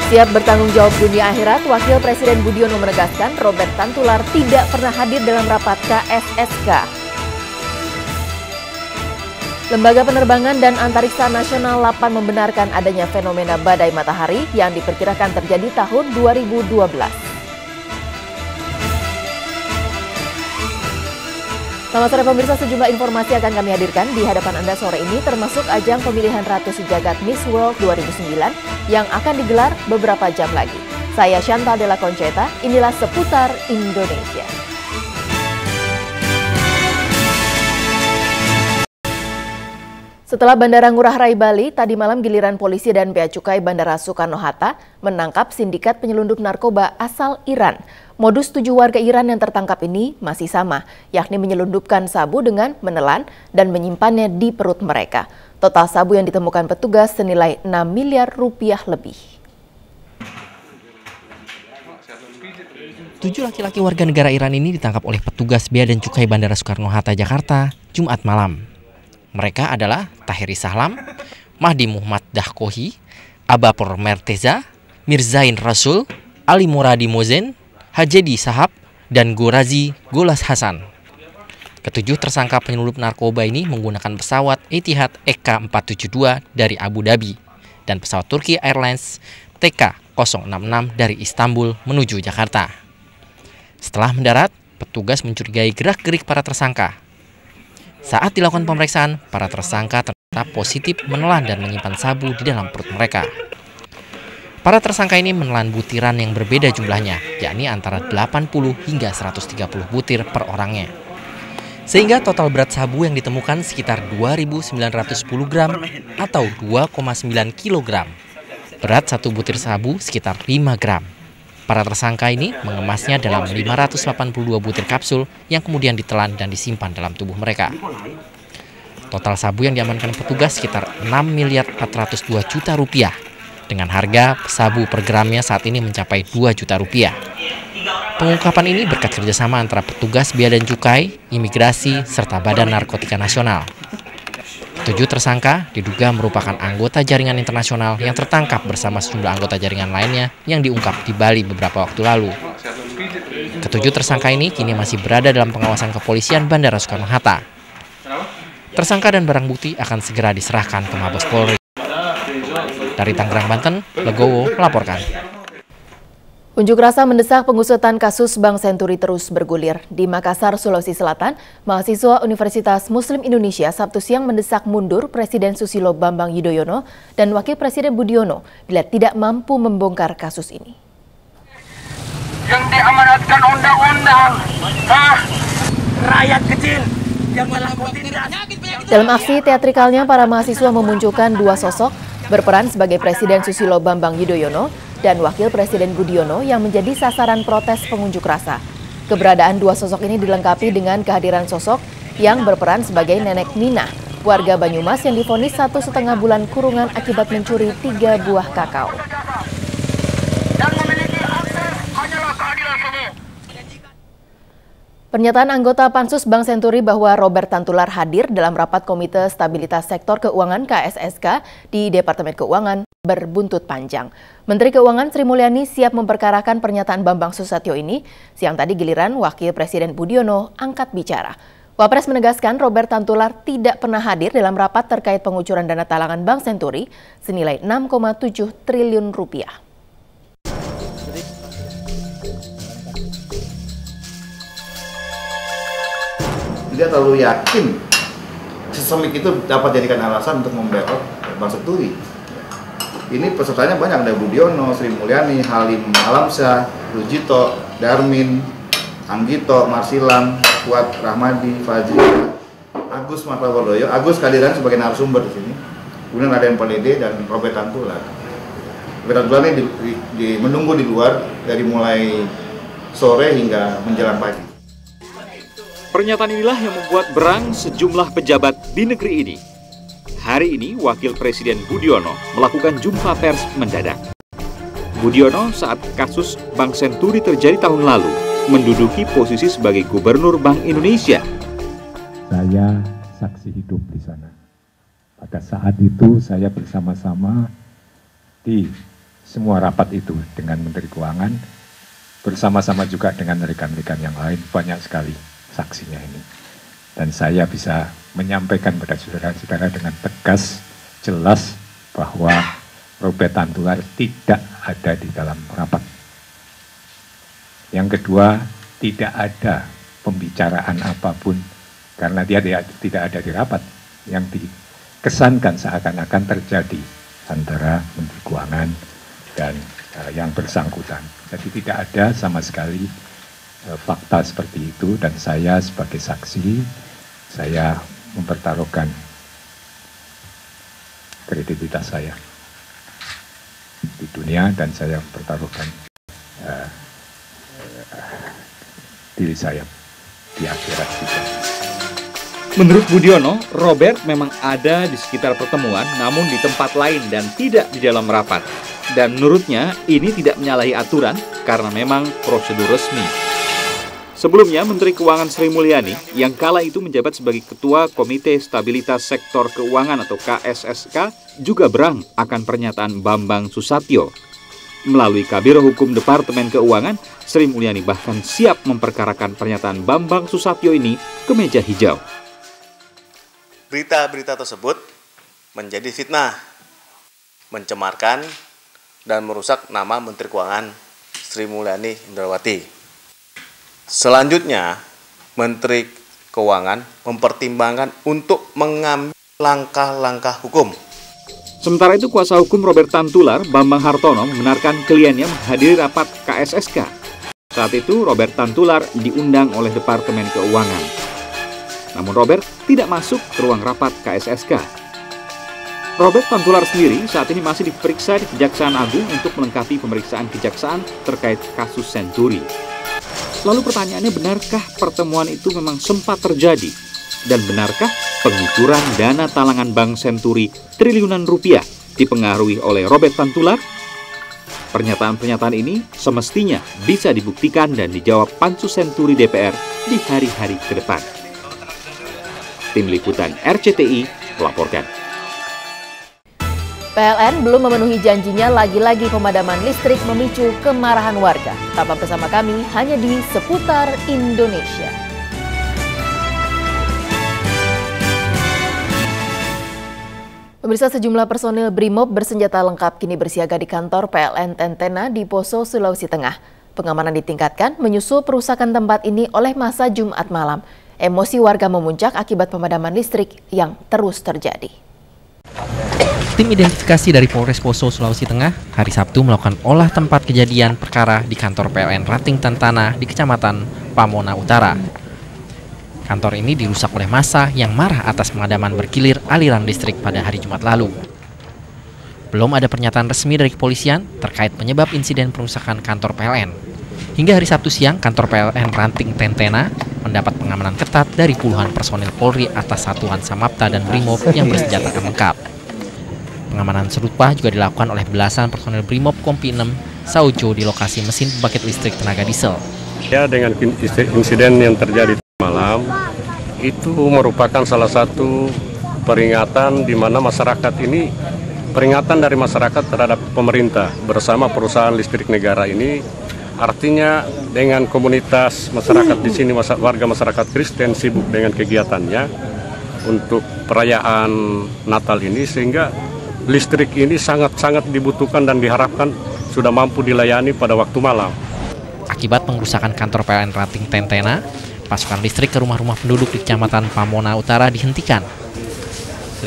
Siap bertanggung jawab dunia akhirat, Wakil Presiden Budiono menegaskan Robert Tantular tidak pernah hadir dalam rapat KSSK. Lembaga Penerbangan dan Antariksa Nasional LAPAN membenarkan adanya fenomena badai matahari yang diperkirakan terjadi tahun 2012. Selamat sore pemirsa, sejumlah informasi akan kami hadirkan di hadapan Anda sore ini, termasuk ajang pemilihan Ratu Sejagat Miss World 2009 yang akan digelar beberapa jam lagi. Saya Chantal Della Conceta, inilah Seputar Indonesia. Setelah Bandara Ngurah Rai Bali, tadi malam giliran polisi dan Bea Cukai Bandara Soekarno-Hatta menangkap sindikat penyelundup narkoba asal Iran. Modus 7 warga Iran yang tertangkap ini masih sama, yakni menyelundupkan sabu dengan menelan dan menyimpannya di perut mereka. Total sabu yang ditemukan petugas senilai 6 miliar rupiah lebih. 7 laki-laki warga negara Iran ini ditangkap oleh petugas Bea dan Cukai Bandara Soekarno-Hatta, Jakarta, Jumat malam. Mereka adalah Tahiri Sahlam, Mahdi Muhammad Dahkohi, Abapor Merteza, Mirzain Rasul, Ali Muradi Mozen, Hajedi Sahab, dan Gorazi Golas Hasan. Ketujuh tersangka penyelundup narkoba ini menggunakan pesawat Etihad EK472 dari Abu Dhabi dan pesawat Turki Airlines TK066 dari Istanbul menuju Jakarta. Setelah mendarat, petugas mencurigai gerak-gerik para tersangka. Saat dilakukan pemeriksaan, para tersangka ternyata positif menelan dan menyimpan sabu di dalam perut mereka. Para tersangka ini menelan butiran yang berbeda jumlahnya, yakni antara 80 hingga 130 butir per orangnya. Sehingga total berat sabu yang ditemukan sekitar 2.910 gram atau 2,9 kilogram. Berat satu butir sabu sekitar 5 gram. Para tersangka ini mengemasnya dalam 582 butir kapsul yang kemudian ditelan dan disimpan dalam tubuh mereka. Total sabu yang diamankan petugas sekitar 6 miliar 402 juta rupiah. Dengan harga sabu per gramnya saat ini mencapai 2 juta rupiah. Pengungkapan ini berkat kerjasama antara petugas Bea dan Cukai, Imigrasi, serta Badan Narkotika Nasional. 7 tersangka diduga merupakan anggota jaringan internasional yang tertangkap bersama sejumlah anggota jaringan lainnya yang diungkap di Bali beberapa waktu lalu. Ketujuh tersangka ini kini masih berada dalam pengawasan kepolisian Bandara Soekarno-Hatta. Tersangka dan barang bukti akan segera diserahkan ke Mabes Polri. Dari Tangerang, Banten, Legowo melaporkan. Unjuk rasa mendesak pengusutan kasus Bank Senturi terus bergulir. Di Makassar, Sulawesi Selatan, mahasiswa Universitas Muslim Indonesia Sabtu siang mendesak mundur Presiden Susilo Bambang Yudhoyono dan Wakil Presiden Budiono bila tidak mampu membongkar kasus ini. Yang diamanatkan undang-undang, rakyat kecil yang melakukan tidak. Dalam aksi teatrikalnya, para mahasiswa memunculkan dua sosok berperan sebagai Presiden Susilo Bambang Yudhoyono dan Wakil Presiden Budiono yang menjadi sasaran protes pengunjuk rasa. Keberadaan dua sosok ini dilengkapi dengan kehadiran sosok yang berperan sebagai Nenek Mina, warga Banyumas yang divonis 1,5 bulan kurungan akibat mencuri 3 buah kakao. Pernyataan anggota Pansus Bank Senturi bahwa Robert Tantular hadir dalam rapat Komite Stabilitas Sektor Keuangan KSSK di Departemen Keuangan berbuntut panjang. Menteri Keuangan Sri Mulyani siap memperkarakan pernyataan Bambang Susatyo ini. Siang tadi giliran Wakil Presiden Budiono angkat bicara. Wapres menegaskan Robert Tantular tidak pernah hadir dalam rapat terkait pengucuran dana talangan Bank Senturi senilai 6,7 triliun rupiah. Dia terlalu yakin sistemik itu dapat jadikan alasan untuk membackup Bank Senturi. Ini pesertanya banyak, ada Budiono, Sri Mulyani, Halim Alamsyah, Rujito, Darmin, Anggito, Marsilam, Fuad Rahmadi, Fajri, Agus Martawardoyo, Agus kehadiran sebagai narasumber di sini. Kemudian ada Empalede dan Robert Tantular. Robert Tantular ini menunggu di luar dari mulai sore hingga menjelang pagi. Pernyataan inilah yang membuat berang sejumlah pejabat di negeri ini. Hari ini, Wakil Presiden Budiono melakukan jumpa pers mendadak. Budiono saat kasus Bank Senturi terjadi tahun lalu menduduki posisi sebagai Gubernur Bank Indonesia. Saya saksi hidup di sana. Pada saat itu saya bersama-sama di semua rapat itu dengan Menteri Keuangan, bersama-sama juga dengan rekan-rekan yang lain, banyak sekali saksinya ini. Dan saya bisa menyampaikan pada saudara-saudara dengan tegas, jelas bahwa Robert Tantular tidak ada di dalam rapat. Yang kedua, tidak ada pembicaraan apapun karena dia tidak ada di rapat. Yang dikesankan seakan-akan terjadi antara Menteri Keuangan dan yang bersangkutan. Jadi tidak ada sama sekali fakta seperti itu, dan saya sebagai saksi, saya mempertaruhkan kredibilitas saya di dunia, dan saya mempertaruhkan diri saya di akhirat juga. Menurut Budiono, Robert memang ada di sekitar pertemuan, namun di tempat lain dan tidak di dalam rapat. Dan menurutnya, ini tidak menyalahi aturan karena memang prosedur resmi. Sebelumnya, Menteri Keuangan Sri Mulyani yang kala itu menjabat sebagai Ketua Komite Stabilitas Sektor Keuangan atau KSSK juga berang akan pernyataan Bambang Susatyo. Melalui Kabiro Hukum Departemen Keuangan, Sri Mulyani bahkan siap memperkarakan pernyataan Bambang Susatyo ini ke meja hijau. Berita-berita tersebut menjadi fitnah, mencemarkan dan merusak nama Menteri Keuangan Sri Mulyani Indrawati. Selanjutnya, Menteri Keuangan mempertimbangkan untuk mengambil langkah-langkah hukum. Sementara itu, kuasa hukum Robert Tantular, Bambang Hartono, membenarkan kliennya menghadiri rapat KSSK. Saat itu, Robert Tantular diundang oleh Departemen Keuangan. Namun Robert tidak masuk ke ruang rapat KSSK. Robert Tantular sendiri saat ini masih diperiksa di Kejaksaan Agung untuk melengkapi pemeriksaan kejaksaan terkait kasus Senturi. Lalu pertanyaannya, benarkah pertemuan itu memang sempat terjadi? Dan benarkah pengucuran dana talangan Bank Senturi triliunan rupiah dipengaruhi oleh Robert Tantular? Pernyataan-pernyataan ini semestinya bisa dibuktikan dan dijawab Pansus Senturi DPR di hari-hari ke depan. Tim Liputan RCTI melaporkan. PLN belum memenuhi janjinya, lagi-lagi pemadaman listrik memicu kemarahan warga. Tetaplah bersama kami hanya di Seputar Indonesia. Pemirsa, sejumlah personil BRIMOB bersenjata lengkap kini bersiaga di kantor PLN Tentena di Poso, Sulawesi Tengah. Pengamanan ditingkatkan menyusul perusakan tempat ini oleh massa Jumat malam. Emosi warga memuncak akibat pemadaman listrik yang terus terjadi. Tim identifikasi dari Polres Poso, Sulawesi Tengah, hari Sabtu melakukan olah tempat kejadian perkara di kantor PLN Ranting Tentana di Kecamatan Pamona Utara. Kantor ini dirusak oleh massa yang marah atas pemadaman bergilir aliran listrik pada hari Jumat lalu. Belum ada pernyataan resmi dari kepolisian terkait penyebab insiden perusakan kantor PLN. Hingga hari Sabtu siang, kantor PLN Ranting Tentena mendapat pengamanan ketat dari puluhan personil Polri atas satuan Samapta dan BRIMOB yang bersenjata lengkap. Pengamanan serupa juga dilakukan oleh belasan personil BRIMOB Kompi 6 Saujo di lokasi mesin pembangkit listrik tenaga diesel. Ya, dengan insiden yang terjadi malam, itu merupakan salah satu peringatan di mana masyarakat ini, peringatan dari masyarakat terhadap pemerintah bersama perusahaan listrik negara ini. Artinya dengan komunitas masyarakat di sini, warga masyarakat Kristen sibuk dengan kegiatannya untuk perayaan Natal ini, sehingga listrik ini sangat-sangat dibutuhkan dan diharapkan sudah mampu dilayani pada waktu malam. Akibat pengrusakan kantor PLN Ranting Tentena, pasokan listrik ke rumah-rumah penduduk di Kecamatan Pamona Utara dihentikan.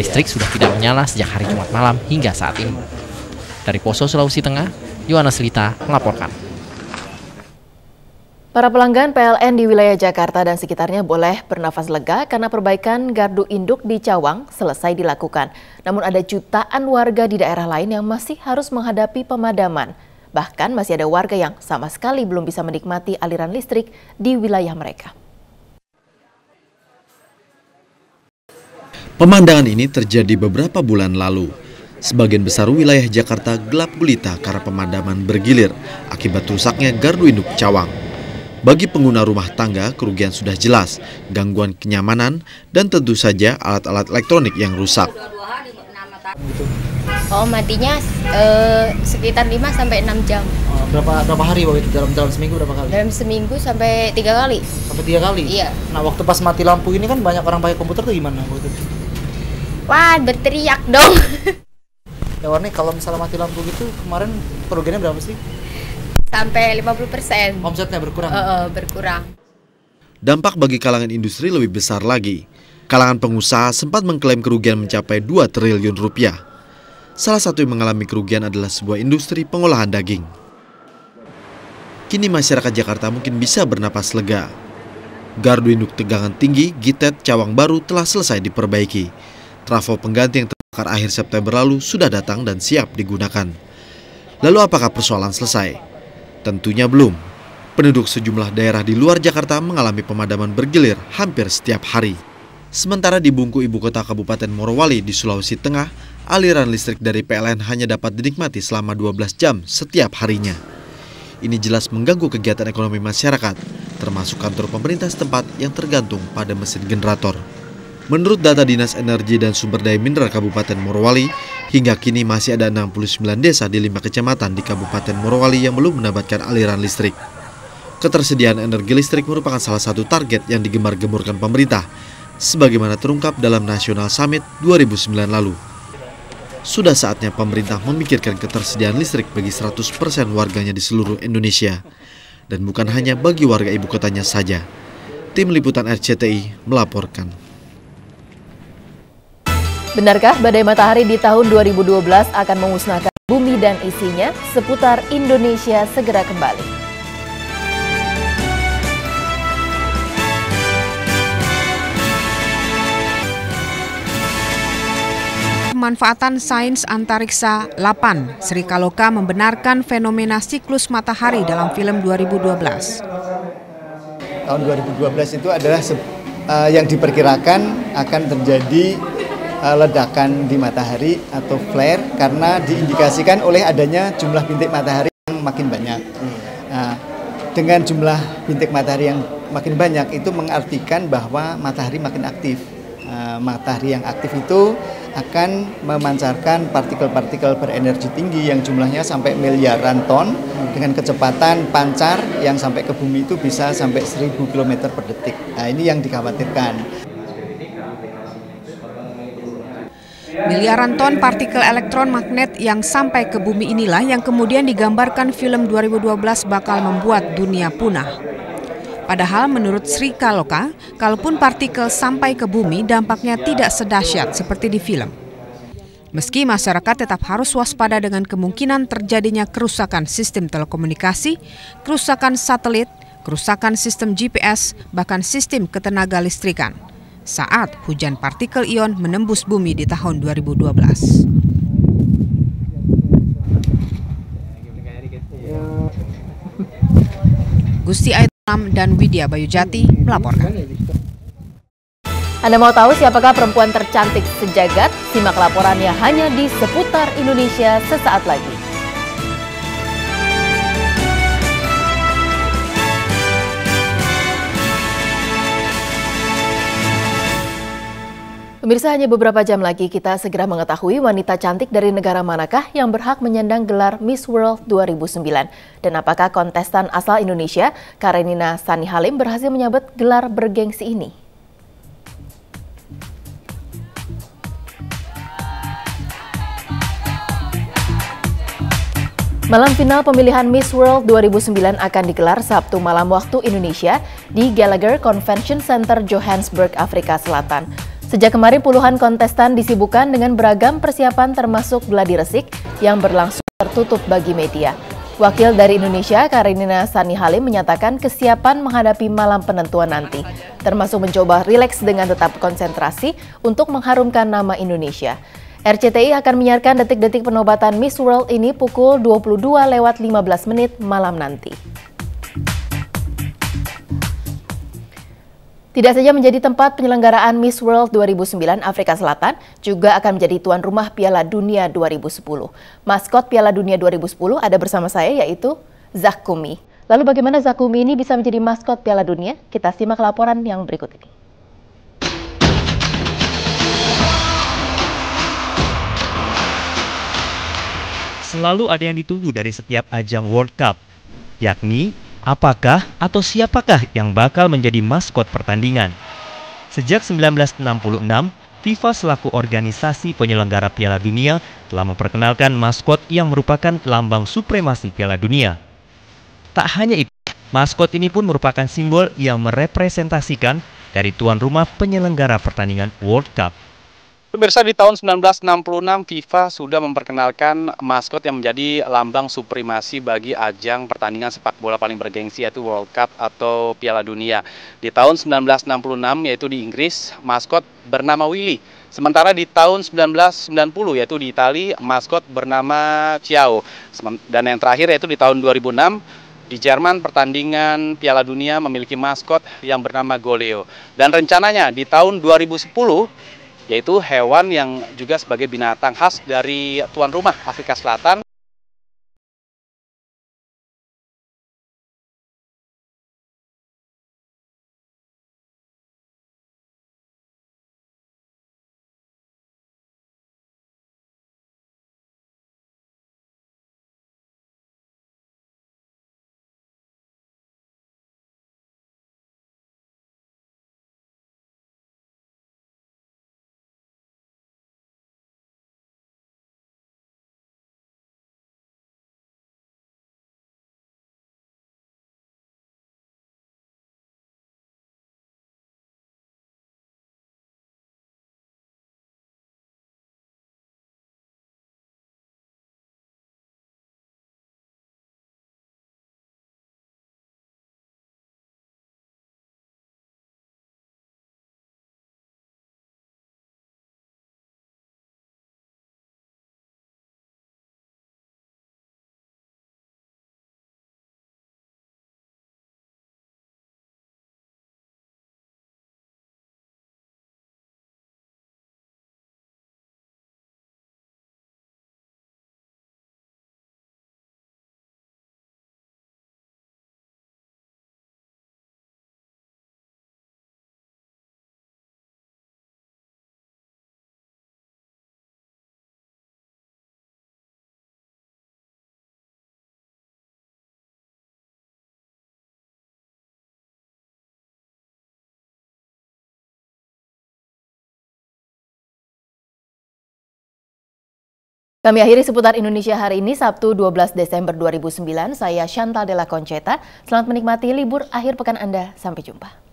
Listrik sudah tidak menyala sejak hari Jumat malam hingga saat ini. Dari Poso, Sulawesi Tengah, Yohanes Lita melaporkan. Para pelanggan PLN di wilayah Jakarta dan sekitarnya boleh bernafas lega karena perbaikan gardu induk di Cawang selesai dilakukan. Namun ada jutaan warga di daerah lain yang masih harus menghadapi pemadaman. Bahkan masih ada warga yang sama sekali belum bisa menikmati aliran listrik di wilayah mereka. Pemandangan ini terjadi beberapa bulan lalu. Sebagian besar wilayah Jakarta gelap gulita karena pemadaman bergilir akibat rusaknya gardu induk Cawang. Bagi pengguna rumah tangga, kerugian sudah jelas, gangguan kenyamanan, dan tentu saja alat-alat elektronik yang rusak. Gitu. Oh, matinya sekitar 5 sampai 6 jam. Oh, berapa hari waktu itu dalam seminggu berapa kali? Dalam seminggu sampai 3 kali. Sampai 3 kali? Iya. Nah, waktu pas mati lampu ini kan banyak orang pakai komputer tuh gimana waktu itu? Wah, berteriak dong. Ya Warni, kalau misalnya mati lampu gitu kemarin kerugiannya berapa sih? Sampai 50%. Omsetnya berkurang? Berkurang. Dampak bagi kalangan industri lebih besar lagi. Kalangan pengusaha sempat mengklaim kerugian mencapai 2 triliun rupiah. Salah satu yang mengalami kerugian adalah sebuah industri pengolahan daging. Kini masyarakat Jakarta mungkin bisa bernapas lega. Gardu induk tegangan tinggi Gitet Cawang Baru telah selesai diperbaiki. Trafo pengganti yang terbakar akhir September lalu sudah datang dan siap digunakan. Lalu apakah persoalan selesai? Tentunya belum. Penduduk sejumlah daerah di luar Jakarta mengalami pemadaman bergilir hampir setiap hari. Sementara di Bungku ibu kota Kabupaten Morowali di Sulawesi Tengah, aliran listrik dari PLN hanya dapat dinikmati selama 12 jam setiap harinya. Ini jelas mengganggu kegiatan ekonomi masyarakat, termasuk kantor pemerintah setempat yang tergantung pada mesin generator. Menurut data Dinas Energi dan Sumber Daya Mineral Kabupaten Morowali, hingga kini masih ada 69 desa di 5 kecamatan di Kabupaten Morowali yang belum mendapatkan aliran listrik. Ketersediaan energi listrik merupakan salah satu target yang digembar-gemborkan pemerintah, sebagaimana terungkap dalam National Summit 2009 lalu. Sudah saatnya pemerintah memikirkan ketersediaan listrik bagi 100% warganya di seluruh Indonesia. Dan bukan hanya bagi warga ibu kotanya saja. Tim Liputan RCTI melaporkan. Benarkah badai matahari di tahun 2012 akan memusnahkan bumi dan isinya? Seputar Indonesia segera kembali. Pemanfaatan Sains Antariksa LAPAN, Sri Kaloka membenarkan fenomena siklus matahari dalam film 2012. Tahun 2012 itu adalah yang diperkirakan akan terjadi ledakan di matahari atau flare karena diindikasikan oleh adanya jumlah bintik matahari yang makin banyak. Nah, dengan jumlah bintik matahari yang makin banyak itu mengartikan bahwa matahari makin aktif. Matahari yang aktif itu akan memancarkan partikel-partikel berenergi tinggi yang jumlahnya sampai miliaran ton dengan kecepatan pancar yang sampai ke bumi itu bisa sampai 1000 km per detik. Nah, ini yang dikhawatirkan. Miliaran ton partikel elektron magnet yang sampai ke bumi inilah yang kemudian digambarkan film 2012 bakal membuat dunia punah. Padahal menurut Sri Kaloka, kalaupun partikel sampai ke bumi dampaknya tidak sedahsyat seperti di film. Meski masyarakat tetap harus waspada dengan kemungkinan terjadinya kerusakan sistem telekomunikasi, kerusakan satelit, kerusakan sistem GPS, bahkan sistem ketenaga listrikan saat hujan partikel ion menembus bumi di tahun 2012. Gusti Aitam dan Widya Bayujati melaporkan. Anda mau tahu siapakah perempuan tercantik sejagat? Simak laporannya hanya di Seputar Indonesia sesaat lagi. Pemirsa, hanya beberapa jam lagi kita segera mengetahui wanita cantik dari negara manakah yang berhak menyandang gelar Miss World 2009. Dan apakah kontestan asal Indonesia, Karenina Sani Halim, berhasil menyabet gelar bergengsi ini? Malam final pemilihan Miss World 2009 akan digelar Sabtu malam waktu Indonesia di Gallagher Convention Center, Johannesburg, Afrika Selatan. Sejak kemarin puluhan kontestan disibukkan dengan beragam persiapan termasuk gladi resik yang berlangsung tertutup bagi media. Wakil dari Indonesia, Karenina Sani Halim, menyatakan kesiapan menghadapi malam penentuan nanti, termasuk mencoba rileks dengan tetap konsentrasi untuk mengharumkan nama Indonesia. RCTI akan menyiarkan detik-detik penobatan Miss World ini pukul 22:15 malam nanti. Tidak saja menjadi tempat penyelenggaraan Miss World 2009, Afrika Selatan juga akan menjadi tuan rumah Piala Dunia 2010. Maskot Piala Dunia 2010 ada bersama saya, yaitu Zakumi. Lalu bagaimana Zakumi ini bisa menjadi maskot Piala Dunia? Kita simak laporan yang berikut ini. selalu ada yang ditunggu dari setiap ajang World Cup, yakni apakah atau siapakah yang bakal menjadi maskot pertandingan. Sejak 1966, FIFA selaku organisasi penyelenggara Piala Dunia telah memperkenalkan maskot yang merupakan lambang supremasi Piala Dunia. Tak hanya itu, maskot ini pun merupakan simbol yang merepresentasikan dari tuan rumah penyelenggara pertandingan World Cup. Pemirsa, di tahun 1966 FIFA sudah memperkenalkan maskot yang menjadi lambang supremasi bagi ajang pertandingan sepak bola paling bergengsi, yaitu World Cup atau Piala Dunia. Di tahun 1966 yaitu di Inggris, maskot bernama Willy. Sementara di tahun 1990 yaitu di Italia, maskot bernama Ciao. Dan yang terakhir yaitu di tahun 2006 di Jerman, pertandingan Piala Dunia memiliki maskot yang bernama Goleo. Dan rencananya di tahun 2010 yaitu hewan yang juga sebagai binatang khas dari tuan rumah Afrika Selatan. Kami akhiri seputar Indonesia hari ini, Sabtu 12 Desember 2009. Saya Chantal Della Conceta. Selamat menikmati libur akhir pekan Anda. Sampai jumpa.